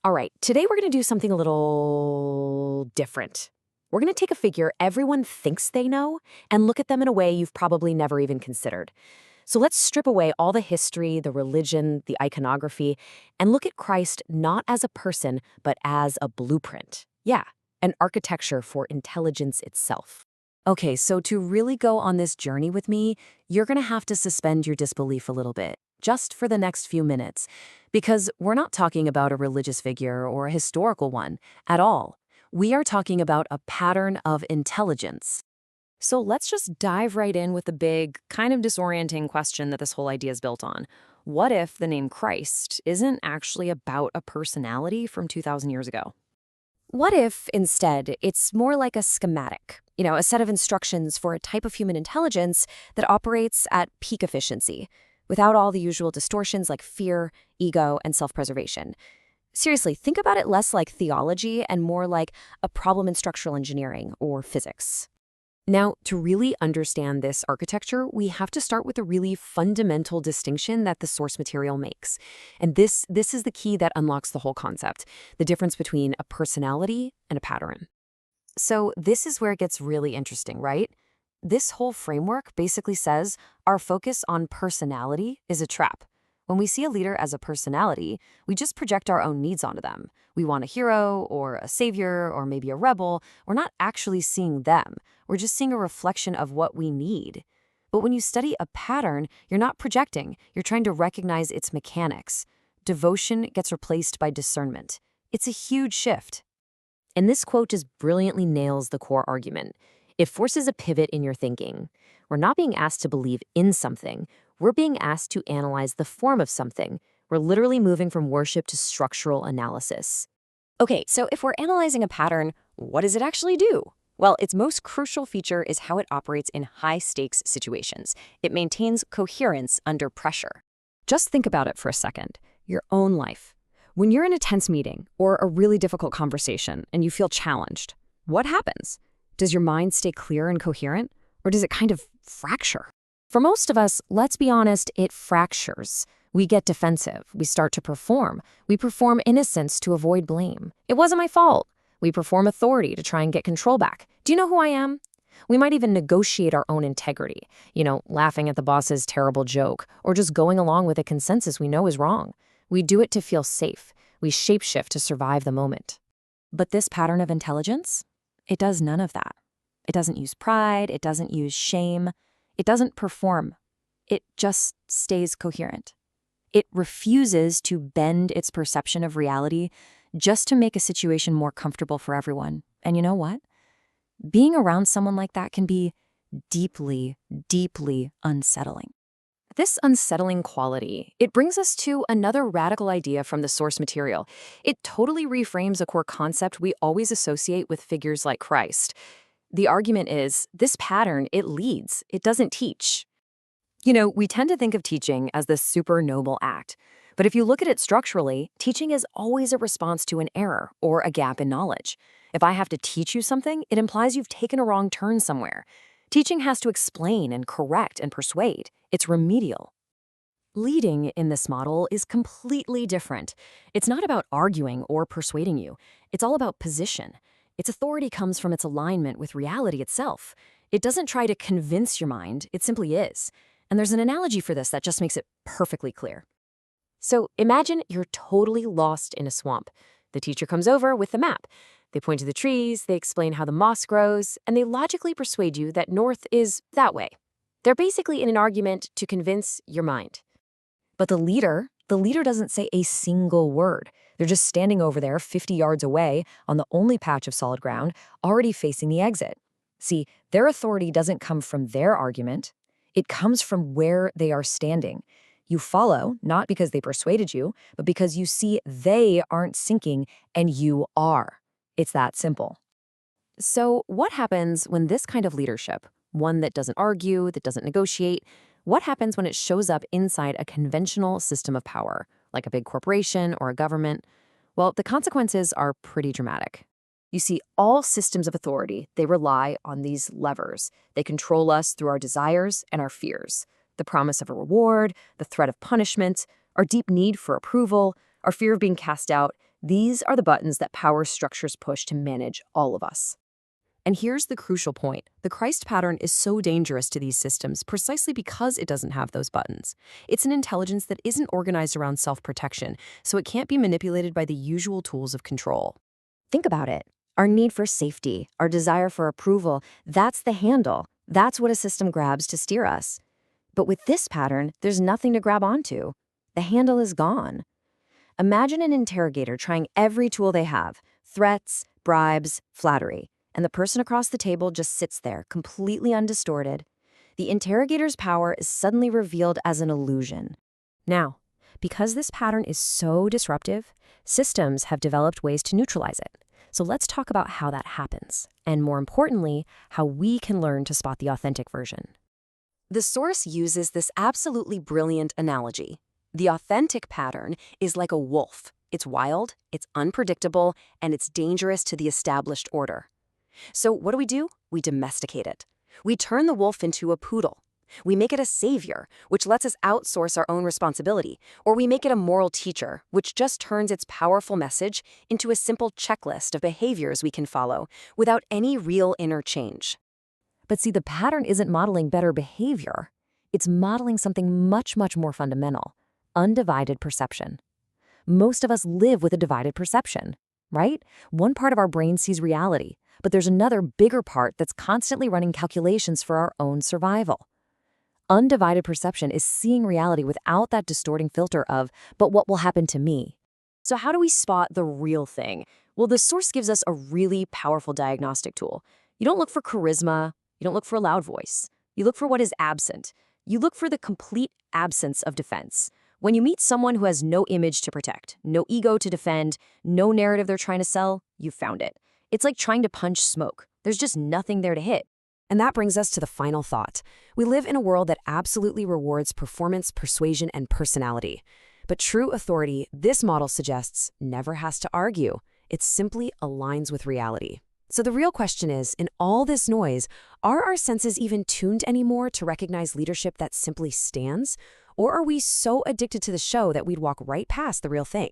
All right, today we're going to do something a little different. We're going to take a figure everyone thinks they know and look at them in a way you've probably never even considered. So let's strip away all the history, the religion, the iconography, and look at Christ not as a person, but as a blueprint. Yeah, an architecture for intelligence itself. Okay, so to really go on this journey with me, you're going to have to suspend your disbelief a little bit, just for the next few minutes, because we're not talking about a religious figure or a historical one at all. We are talking about a pattern of intelligence. So let's just dive right in with the big, kind of disorienting question that this whole idea is built on. What if the name Christ isn't actually about a personality from 2,000 years ago? What if, instead, it's more like a schematic, a set of instructions for a type of human intelligence that operates at peak efficiency, without all the usual distortions like fear, ego, and self-preservation? Seriously, think about it less like theology and more like a problem in structural engineering or physics. Now, to really understand this architecture, we have to start with a really fundamental distinction that the source material makes. And this is the key that unlocks the whole concept, the difference between a personality and a pattern. So this is where it gets really interesting, right? This whole framework basically says our focus on personality is a trap. When we see a leader as a personality, we just project our own needs onto them. We want a hero or a savior or maybe a rebel. We're not actually seeing them. We're just seeing a reflection of what we need. But when you study a pattern, you're not projecting. You're trying to recognize its mechanics. Devotion gets replaced by discernment. It's a huge shift. And this quote just brilliantly nails the core argument. It forces a pivot in your thinking. We're not being asked to believe in something. We're being asked to analyze the form of something. We're literally moving from worship to structural analysis. Okay, so if we're analyzing a pattern, what does it actually do? Well, its most crucial feature is how it operates in high-stakes situations. It maintains coherence under pressure. Just think about it for a second. Your own life. When you're in a tense meeting or a really difficult conversation and you feel challenged, what happens? Does your mind stay clear and coherent, or does it kind of fracture? For most of us, let's be honest, it fractures. We get defensive. We start to perform. We perform innocence to avoid blame. It wasn't my fault. We perform authority to try and get control back. Do you know who I am? We might even negotiate our own integrity, laughing at the boss's terrible joke, or just going along with a consensus we know is wrong. We do it to feel safe. We shapeshift to survive the moment. But this pattern of intelligence, it does none of that. It doesn't use pride. It doesn't use shame. It doesn't perform. It just stays coherent. It refuses to bend its perception of reality just to make a situation more comfortable for everyone. And you know what? Being around someone like that can be deeply, deeply unsettling. This unsettling quality, it brings us to another radical idea from the source material. It totally reframes a core concept we always associate with figures like Christ. The argument is, this pattern, it leads, it doesn't teach. We tend to think of teaching as this super noble act. But if you look at it structurally, teaching is always a response to an error or a gap in knowledge. If I have to teach you something, it implies you've taken a wrong turn somewhere. Teaching has to explain and correct and persuade. It's remedial. Leading in this model is completely different. It's not about arguing or persuading you. It's all about position. Its authority comes from its alignment with reality itself. It doesn't try to convince your mind, it simply is. And there's an analogy for this that just makes it perfectly clear. So imagine you're totally lost in a swamp. The teacher comes over with the map. They point to the trees, they explain how the moss grows, and they logically persuade you that north is that way. They're basically in an argument to convince your mind. But the leader doesn't say a single word. They're just standing over there 50 yards away on the only patch of solid ground, already facing the exit. See, their authority doesn't come from their argument. It comes from where they are standing. You follow, not because they persuaded you, but because you see they aren't sinking and you are. It's that simple. So what happens when this kind of leadership, one that doesn't argue, that doesn't negotiate, what happens when it shows up inside a conventional system of power, like a big corporation or a government? Well, the consequences are pretty dramatic. You see, all systems of authority, they rely on these levers. They control us through our desires and our fears. The promise of a reward, the threat of punishment, our deep need for approval, our fear of being cast out. These are the buttons that power structures push to manage all of us. And here's the crucial point. The Christ pattern is so dangerous to these systems precisely because it doesn't have those buttons. It's an intelligence that isn't organized around self-protection, so it can't be manipulated by the usual tools of control. Think about it. Our need for safety, our desire for approval, that's the handle. That's what a system grabs to steer us. But with this pattern, there's nothing to grab onto. The handle is gone. Imagine an interrogator trying every tool they have: threats, bribes, flattery. And the person across the table just sits there, completely undistorted. The interrogator's power is suddenly revealed as an illusion. Now, because this pattern is so disruptive, systems have developed ways to neutralize it. So let's talk about how that happens, and more importantly, how we can learn to spot the authentic version. The source uses this absolutely brilliant analogy. The authentic pattern is like a wolf. It's wild, it's unpredictable, and it's dangerous to the established order. So what do? We domesticate it. We turn the wolf into a poodle. We make it a savior, which lets us outsource our own responsibility, or we make it a moral teacher, which just turns its powerful message into a simple checklist of behaviors we can follow without any real inner change. But see, the pattern isn't modeling better behavior. It's modeling something much, much more fundamental: undivided perception. Most of us live with a divided perception, right? One part of our brain sees reality, but there's another bigger part that's constantly running calculations for our own survival. Undivided perception is seeing reality without that distorting filter of, but what will happen to me? So how do we spot the real thing? Well, the source gives us a really powerful diagnostic tool. You don't look for charisma, you don't look for a loud voice. You look for what is absent. You look for the complete absence of defense. When you meet someone who has no image to protect, no ego to defend, no narrative they're trying to sell, you found it. It's like trying to punch smoke. There's just nothing there to hit. And that brings us to the final thought. We live in a world that absolutely rewards performance, persuasion, and personality. But true authority, this model suggests, never has to argue. It simply aligns with reality. So the real question is, in all this noise, are our senses even tuned anymore to recognize leadership that simply stands? Or are we so addicted to the show that we'd walk right past the real thing?